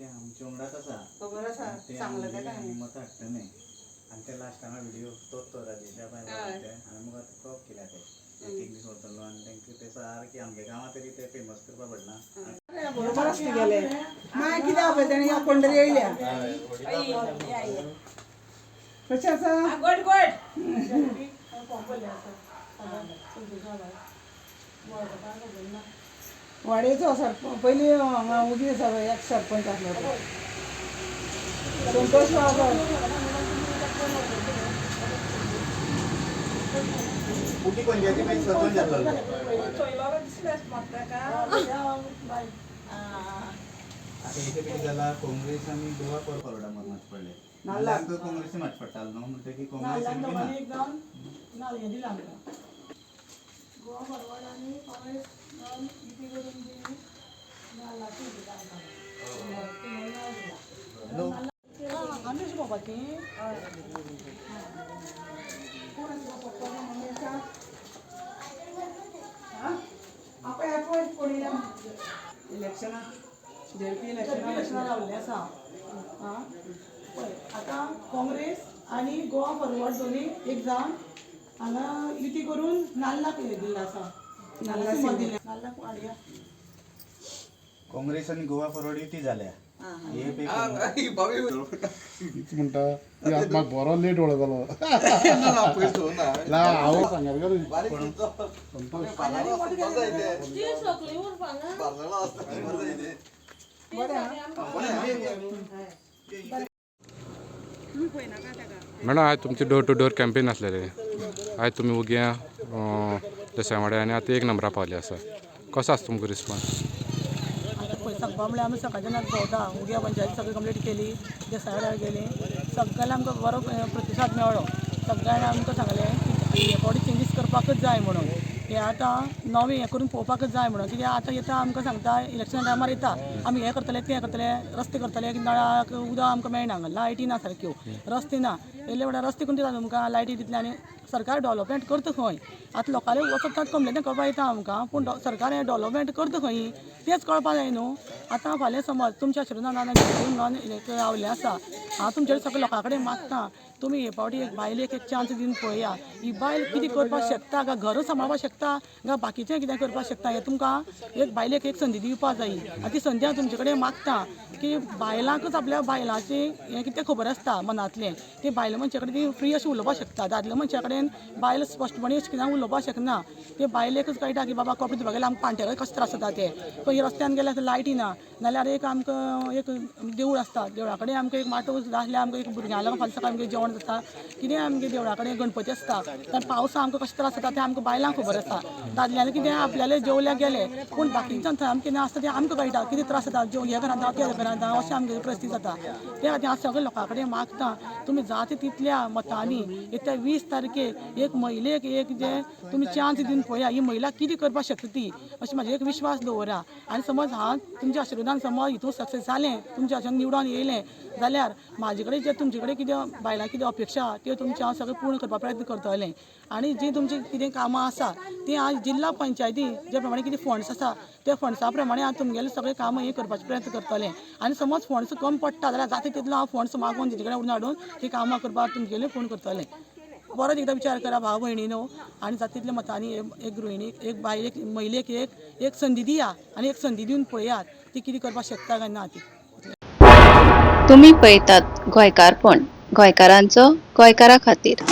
ते आमच्या उमरात असा खबर आसा सांगलं तेका आनी मत हाडटले आनी ते लास्ट हांगा व्हिडिओ तोच राजेशा बाय आनी मग आतां क्रॉप केल्या ते एक दीस वतलो आनी तांकां ते सारकी आमच्या गांवां तरी ते फेमस करपा पडना बरोबर आसता गेले मागीर कितें आपले तेणी ह्या पंढरी येयल्या कशें आसा गोड वाडयेचो पयलीं हांगा उगी आसा एक सरपंच आसलो तो संतोष गांवकर कुटी पंचायती मागीर सरपंच जातलो आतां इथे कितें जाला काँग्रेस आनी गोवा फॉरवर्डा मत पडले नाल्यार काँग्रेसी मत पडटालो न्हू म्हणटकीर काँग्रेस गोवा फॉरवर्ड आनी काँग्रेस युती करून ती नाल्लाची आमी अशी भोंवपाची इलेक्शनां जेपी इलेक्शनां लावल्लें आसा पळय आतां काँग्रेस आनी गोवा फॉरवर्ड दोनी एक जावन हांगा युती करून नाल्लाक दिल्लें आसा नाल्लाक वाडया काँग्रेस आनी गोवा फॉरवर्ड युती जाल्या म्हणटा म्हाका बरो लेट वळखलो हांव मॅडम आयज तुमचे डोर टू डोर कॅम्पेन आसलेले आयज तुमी उग्या दशावाड्या आनी आतां एक नंबरा पावले आसा कसो आसा तुमचो रिस्पॉन्स पळय सांगपा म्हळ्यार आमी सकाळच्यान भोंवता उग्या पंचायती सगळी कंप्लीट केली देसाय गेली सगळ्यांक आमकां बरो प्रतिसाद मेळ्ळो सगळ्यांनी आमकां सांगलें की हे फावटी चेंजीस करपाकच जाय म्हणून हे आतां नवें हें करून पळोवपाकच जाय म्हणून कित्याक आतां येता आमकां सांगता इलेक्शना टायमार येता आमी हें करतले तें करतले रस्ते करतले नळाक उदक आमकां मेळना हांगा लायटी ना सारक्यो रस्ते ना येयले म्हणल्यार रस्ते करून दिता तुमकां लायटी दितले आनी सरकार डेव्हलपमेंट करता खंय आतां लोकांनी वचत कंप्लेन करपा येता आमकां पूण सरकार हें डेव्हलपमेंट करता खंय तेंच कळपा जाय न्हू आतां फाल्यां समज तुमच्या आशिर्वादान घेवन रावलें आसा हांव तुमचे सगळ्या लोकां कडेन मागता तुमी हे फावटी एक बायलेक एक चान्स दिवन पळया ही बायल कितें करपाक शकता काय घर सांबाळपाक शकता काय बाकीचें कितें करपाक शकता हें तुमकां एक बायलेक एक संदी दिवपाक जाय आनी ती संदी हांव तुमचे कडेन मागता की बायलांकच आपल्या बायलांचें हें कितें खबर आसता मनांतलें ती बायल मनशा कडेन ती फ्री अशी उलोवपाक शकता दादल्या मनशा कडेन बायल स्पश्टपणी अशें कितें उलोवपाक शकना ते बायलेकच कळटा की बाबा कपडे धुवपाक गेल्यार आमकां पांटेर कशें त्रास जाता ते खंय रस्त्यान गेल्यार लायटी ना नाल्यार एक आमकां एक देवूळ आसता देवळा कडेन आमकां एक माटो आसल्यार आमकां एक भुरग्यां लागून फाल्यां सकाळीं आमकां जेवण जाता कितें आमगे देवळा कडेन गणपती आसता कारण पावसा आमकां कशें त्रास जाता तें आमकां बायलांक खबर आसता दादल्यांनी कितें आपल्याले जेवल्याक गेले पूण बाकीच्यां थंय आमकां कितें आसता तें आमकां कळटा कितें त्रास जाता हें घरांत ते घरांत अशें आमगे परिस्थिती जाता ते खातीर हांव सगळ्या लोकां कडेन मागता तुमी जाता तितल्या मतांनी येत्या 20 तारखेक एक महिलेक एक जे तुमी चान्स दिवन पळया ही महिला कितें करपाक शकता ती अशें म्हाजे एक विश्वास दवरा आनी समज हांव तुमच्या आशिर्वादान समज हितून सक्सेस जालें तुमच्या अशें निवडून येयलें जाल्यार म्हाजे कडेन जे तुमचे कडेन कितें बायलां कितें अपेक्षा त्यो तुमचे हांव सगळें पूर्ण करपा प्रयत्न करतलें आनी जी तुमची कितें कामां आसा ती हांव जिल्ला पंचायती जे प्रमाणे कितें फंड्स आसा त्या फंड्सा प्रमाणे हांव तुमगेलें सगळें कामां हें करपाचें प्रयत्न करतलें आनी समज फंड्स कमी पडटा जाल्यार जाता तितलो हांव फंड्स मागून तेजे कडेन उडून हाडून ती कामां करपाक तुमगेलें पूर्ण करतलें परत एकदां विचार करा भाव भयणीनो आनी जाता तितल्या मतांनी एक गृहिणीक एक बायलेक महिलेक एक संदी दिया आनी एक संदी दिवन पळयात ती कितें करपाक शकता काय ना ती तुम्ही पळयतात गोंयकारपण गोंयकारांचो गोंयकारा खातीर